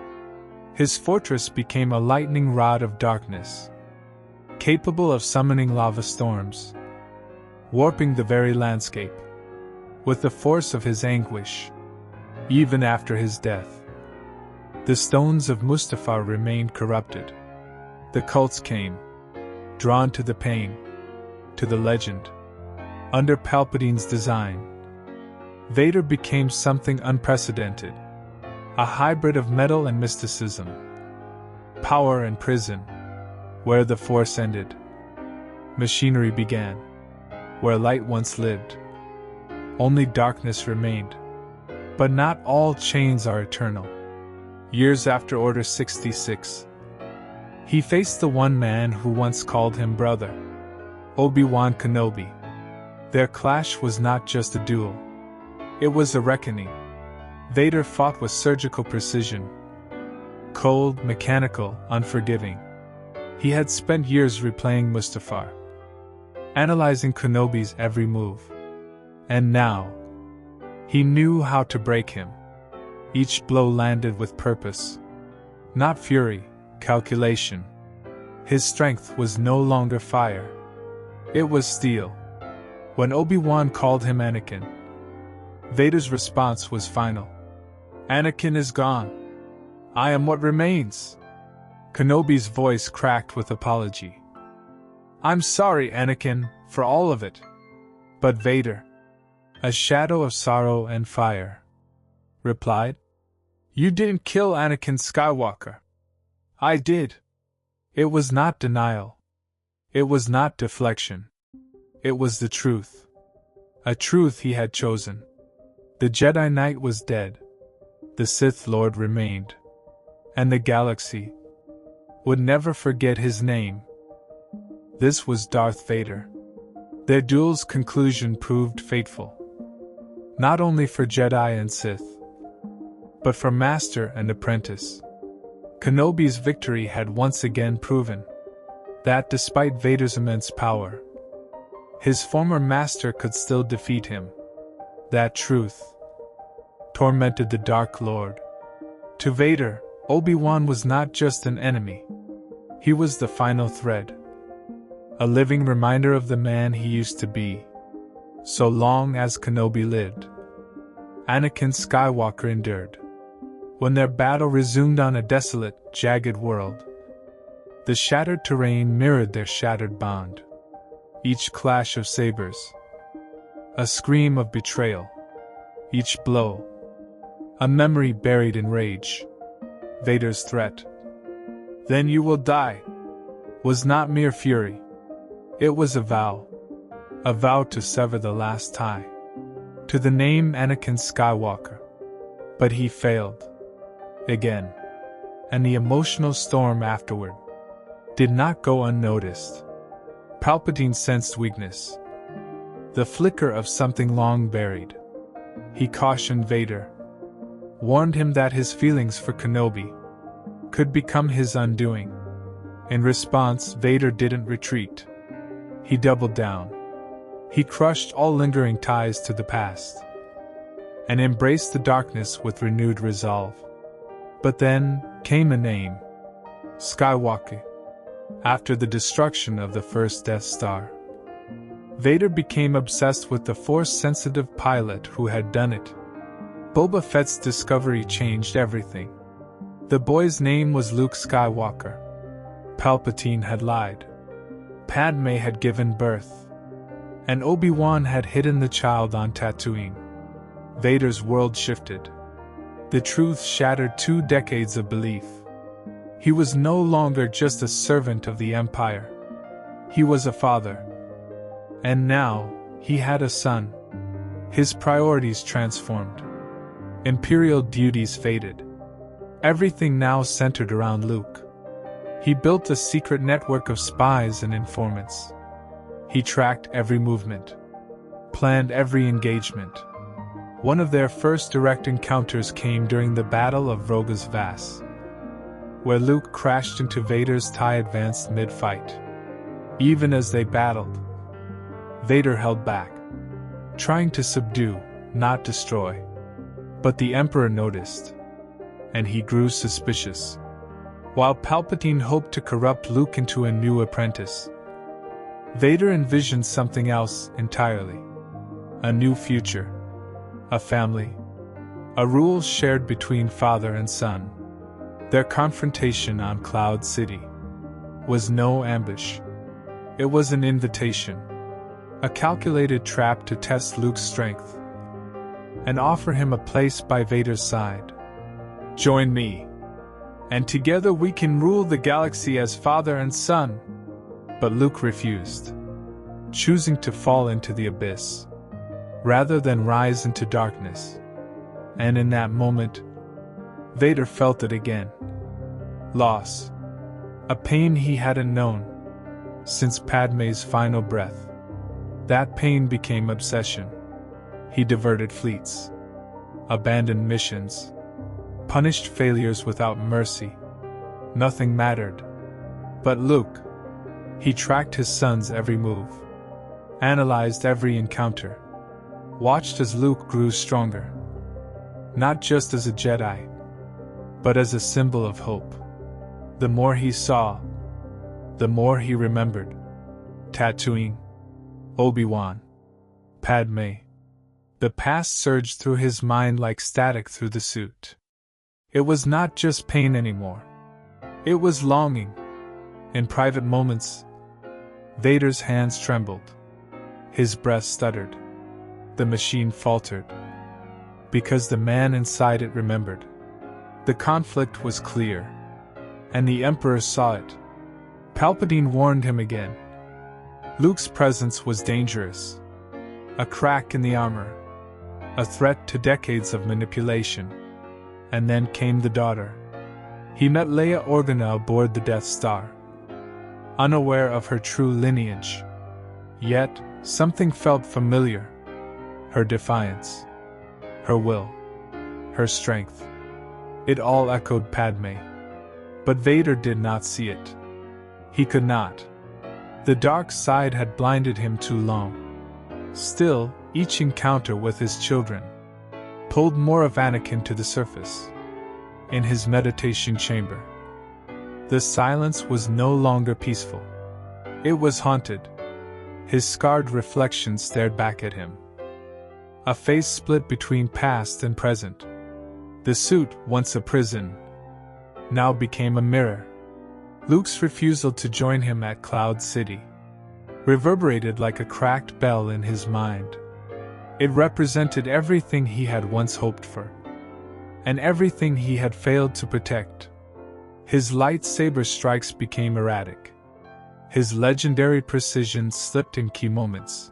His fortress became a lightning rod of darkness, capable of summoning lava storms, warping the very landscape with the force of his anguish. Even after his death, the stones of Mustafar remained corrupted. The cults came, drawn to the pain, to the legend. Under Palpatine's design, Vader became something unprecedented, a hybrid of metal and mysticism, power and prison. Where the Force ended, machinery began. Where light once lived, only darkness remained. But not all chains are eternal. Years after Order 66, he faced the one man who once called him brother, Obi-Wan Kenobi. Their clash was not just a duel, it was a reckoning. Vader fought with surgical precision, cold, mechanical, unforgiving. He had spent years replaying Mustafar, analyzing Kenobi's every move. And now, he knew how to break him. Each blow landed with purpose, not fury, calculation. His strength was no longer fire, it was steel. When Obi-Wan called him Anakin, Vader's response was final. Anakin is gone. I am what remains. Kenobi's voice cracked with apology. I'm sorry, Anakin, for all of it. But Vader, a shadow of sorrow and fire, replied, You didn't kill Anakin Skywalker. I did. It was not denial. It was not deflection. It was the truth. A truth he had chosen. The Jedi Knight was dead. The Sith Lord remained. And the galaxy would never forget his name. This was Darth Vader. Their duel's conclusion proved fateful. Not only for Jedi and Sith, but for master and apprentice. Kenobi's victory had once again proven that despite Vader's immense power, his former master could still defeat him. That truth tormented the Dark Lord. To Vader, Obi-Wan was not just an enemy. He was the final thread. A living reminder of the man he used to be. So long as Kenobi lived, Anakin Skywalker endured. When their battle resumed on a desolate, jagged world, the shattered terrain mirrored their shattered bond. Each clash of sabers, a scream of betrayal. Each blow, a memory buried in rage. Vader's threat, "Then you will die," was not mere fury. It was a vow to sever the last tie to the name Anakin Skywalker. But he failed. Again. And the emotional storm afterward did not go unnoticed. Palpatine sensed weakness, the flicker of something long buried. He cautioned Vader, warned him that his feelings for Kenobi could become his undoing. In response, Vader didn't retreat. He doubled down. He crushed all lingering ties to the past and embraced the darkness with renewed resolve. But then came a name, Skywalker. After the destruction of the first Death Star, Vader became obsessed with the Force-sensitive pilot who had done it. Boba Fett's discovery changed everything. The boy's name was Luke Skywalker. Palpatine had lied. Padme had given birth. And Obi-Wan had hidden the child on Tatooine. Vader's world shifted. The truth shattered 2 decades of belief. He was no longer just a servant of the Empire. He was a father. And now, he had a son. His priorities transformed. Imperial duties faded. Everything now centered around Luke. He built a secret network of spies and informants. He tracked every movement, planned every engagement. One of their first direct encounters came during the Battle of Rogas Vas. where Luke crashed into Vader's TIE Advanced mid-fight. Even as they battled, Vader held back, trying to subdue, not destroy. But the Emperor noticed, and he grew suspicious. While Palpatine hoped to corrupt Luke into a new apprentice, Vader envisioned something else entirely. A new future. A family. A rule shared between father and son. Their confrontation on Cloud City was no ambush. It was an invitation. A calculated trap to test Luke's strength and offer him a place by Vader's side. Join me, and together we can rule the galaxy as father and son. But Luke refused, choosing to fall into the abyss rather than rise into darkness. And in that moment, Vader felt it again. Loss. A pain he hadn't known since Padmé's final breath. That pain became obsession. He diverted fleets, abandoned missions, punished failures without mercy. Nothing mattered. But Luke. He tracked his son's every move, analyzed every encounter, watched as Luke grew stronger. Not just as a Jedi, but as a symbol of hope. The more he saw, the more he remembered. Tatooine, Obi-Wan, Padmé. The past surged through his mind like static through the suit. It was not just pain anymore. It was longing. In private moments, Vader's hands trembled. His breath stuttered. The machine faltered. Because the man inside it remembered. The conflict was clear, and the Emperor saw it. Palpatine warned him again. Luke's presence was dangerous. A crack in the armor. A threat to decades of manipulation. And then came the daughter. He met Leia Organa aboard the Death Star, unaware of her true lineage. Yet, something felt familiar. Her defiance. Her will. Her strength. It all echoed Padmé. But Vader did not see it. He could not. The dark side had blinded him too long. Still, each encounter with his children pulled more of Anakin to the surface. In his meditation chamber, the silence was no longer peaceful. It was haunted. His scarred reflection stared back at him. A face split between past and present. The suit, once a prison, now became a mirror. Luke's refusal to join him at Cloud City reverberated like a cracked bell in his mind. It represented everything he had once hoped for, and everything he had failed to protect. His lightsaber strikes became erratic. His legendary precision slipped in key moments.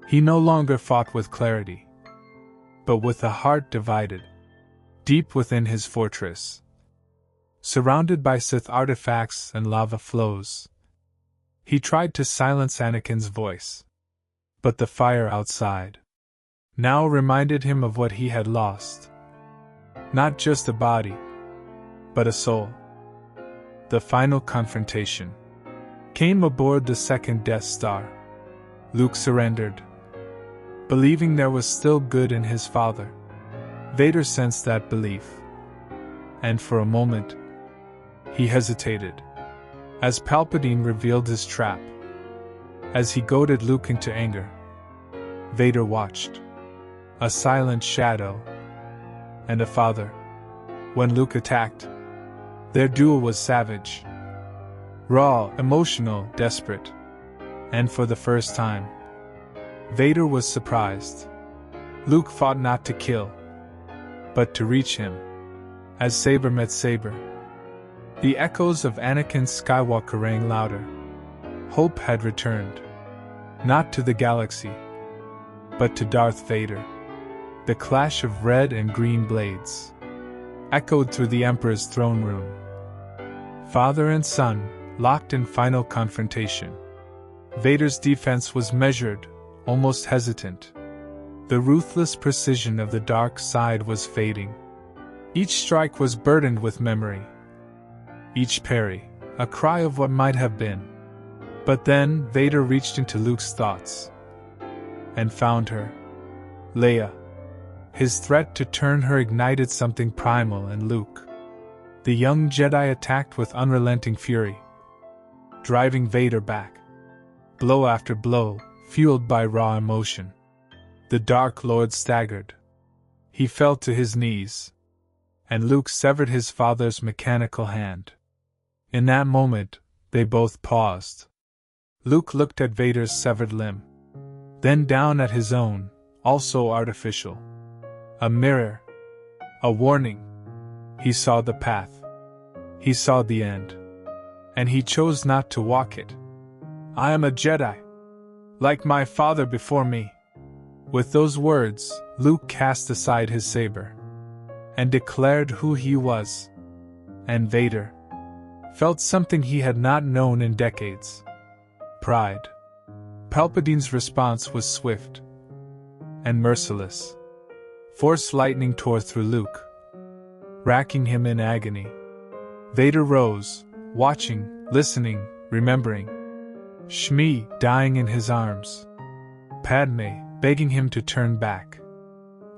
He no longer fought with clarity, but with a heart divided, deep within his fortress. Surrounded by Sith artifacts and lava flows, he tried to silence Anakin's voice. But the fire outside now reminded him of what he had lost. Not just a body, but a soul. The final confrontation came aboard the second Death Star. Luke surrendered, believing there was still good in his father. Vader sensed that belief, and for a moment, he hesitated, as Palpatine revealed his trap. As he goaded Luke into anger, Vader watched, a silent shadow, and a father. When Luke attacked, their duel was savage, raw, emotional, desperate, and for the first time, Vader was surprised. Luke fought not to kill, but to reach him. As saber met saber, the echoes of Anakin Skywalker rang louder. Hope had returned, not to the galaxy, but to Darth Vader. The clash of red and green blades echoed through the Emperor's throne room. Father and son, locked in final confrontation. Vader's defense was measured, almost hesitant. The ruthless precision of the dark side was fading. Each strike was burdened with memory. each parry, a cry of what might have been. But then Vader reached into Luke's thoughts and found her. Leia. His threat to turn her ignited something primal in Luke. The young Jedi attacked with unrelenting fury, driving Vader back, blow after blow, fueled by raw emotion. The Dark Lord staggered. He fell to his knees, and Luke severed his father's mechanical hand. In that moment, they both paused. Luke looked at Vader's severed limb, then down at his own, also artificial. A mirror. A warning. He saw the path. He saw the end. And he chose not to walk it. I am a Jedi, like my father before me. With those words, Luke cast aside his saber and declared who he was. And Vader felt something he had not known in decades. Pride. Palpatine's response was swift and merciless. Force lightning tore through Luke, racking him in agony. Vader rose, watching, listening, remembering. Shmi dying in his arms. Padme begging him to turn back.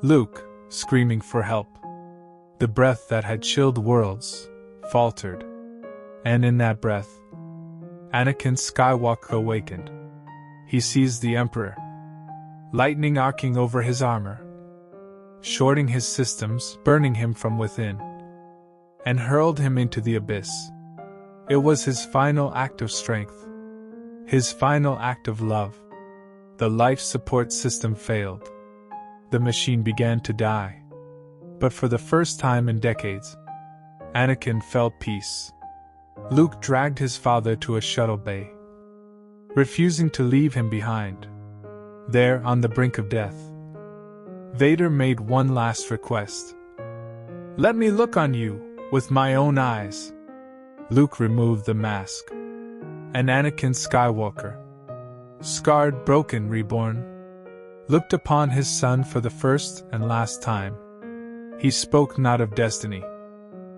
Luke screaming for help. The breath that had chilled worlds faltered. And in that breath, Anakin Skywalker awakened. He seized the Emperor, lightning arcing over his armor, shorting his systems, burning him from within, and hurled him into the abyss. It was his final act of strength, his final act of love. The life support system failed. The machine began to die. But for the first time in decades, Anakin felt peace. Luke dragged his father to a shuttle bay, refusing to leave him behind. There, on the brink of death, Vader made one last request. Let me look on you, with my own eyes. Luke removed the mask. And Anakin Skywalker, scarred, broken, reborn, looked upon his son for the first and last time. He spoke not of destiny,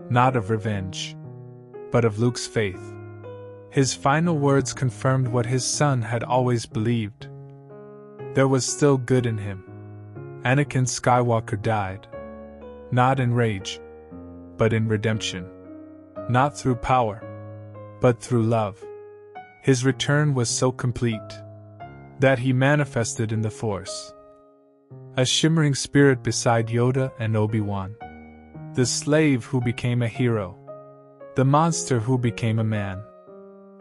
not of revenge, but of Luke's faith. His final words confirmed what his son had always believed. There was still good in him. Anakin Skywalker died, not in rage, but in redemption. Not through power, but through love. His return was so complete that he manifested in the Force, a shimmering spirit beside Yoda and Obi-Wan. The slave who became a hero, the monster who became a man.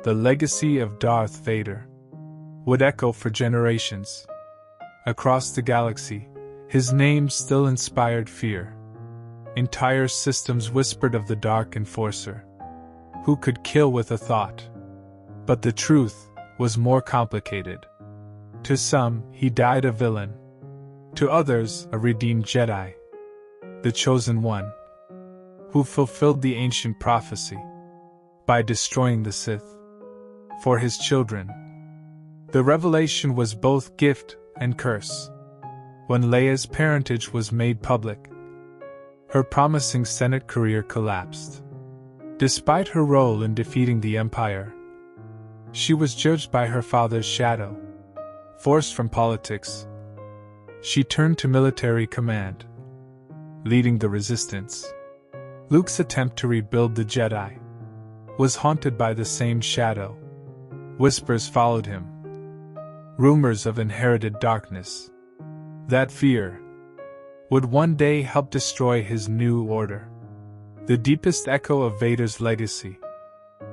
The legacy of Darth Vader would echo for generations. Across the galaxy, his name still inspired fear. Entire systems whispered of the Dark Enforcer, who could kill with a thought. But the truth was more complicated. To some, he died a villain. To others, a redeemed Jedi. The chosen one, who fulfilled the ancient prophecy by destroying the Sith. For his children, the revelation was both gift and curse. When Leia's parentage was made public, her promising Senate career collapsed. Despite her role in defeating the Empire, she was judged by her father's shadow. Forced from politics, she turned to military command, leading the resistance. Luke's attempt to rebuild the Jedi was haunted by the same shadow. Whispers followed him, rumors of inherited darkness. That fear would one day help destroy his new order. The deepest echo of Vader's legacy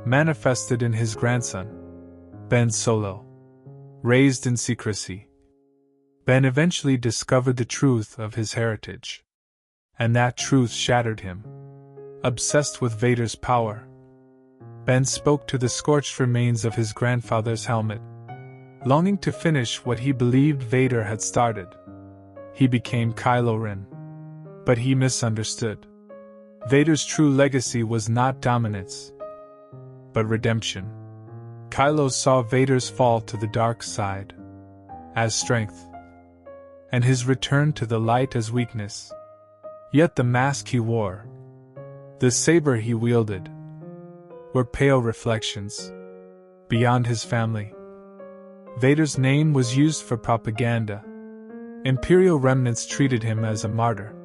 manifested in his grandson, Ben Solo. Raised in secrecy, Ben eventually discovered the truth of his heritage. And that truth shattered him. Obsessed with Vader's power, Ben spoke to the scorched remains of his grandfather's helmet, longing to finish what he believed Vader had started. He became Kylo Ren. But he misunderstood. Vader's true legacy was not dominance, but redemption. Kylo saw Vader's fall to the dark side as strength, and his return to the light as weakness. Yet the mask he wore, the saber he wielded, were pale reflections. Beyond his family, Vader's name was used for propaganda. Imperial remnants treated him as a martyr.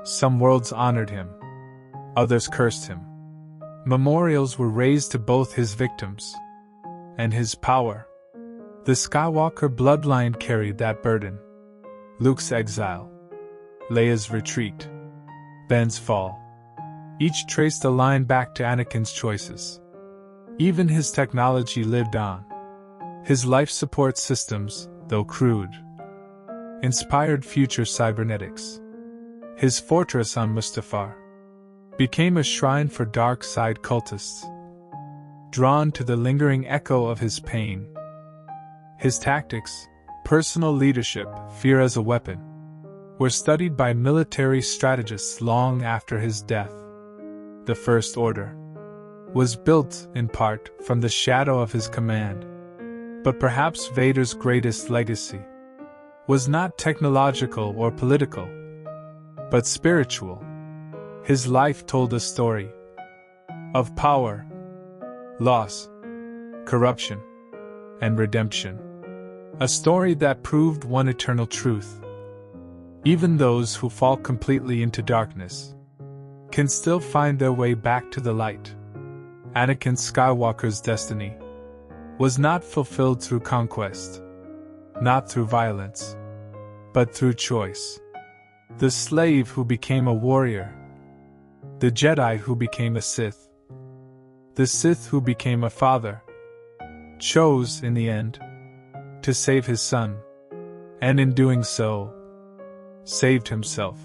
Some worlds honored him, others cursed him. Memorials were raised to both his victims and his power. The Skywalker bloodline carried that burden. Luke's exile, Leia's retreat, Ben's fall. Each traced a line back to Anakin's choices. Even his technology lived on. His life support systems, though crude, inspired future cybernetics. His fortress on Mustafar became a shrine for dark side cultists, drawn to the lingering echo of his pain. His tactics, personal leadership, fear as a weapon, were studied by military strategists long after his death. The First Order was built, in part, from the shadow of his command. But perhaps Vader's greatest legacy was not technological or political, but spiritual. His life told a story of power, loss, corruption, and redemption. A story that proved one eternal truth. Even those who fall completely into darkness can still find their way back to the light. Anakin Skywalker's destiny was not fulfilled through conquest, not through violence, but through choice. The slave who became a warrior, the Jedi who became a Sith, the Sith who became a father, chose, in the end, to save his son, and in doing so, saved himself.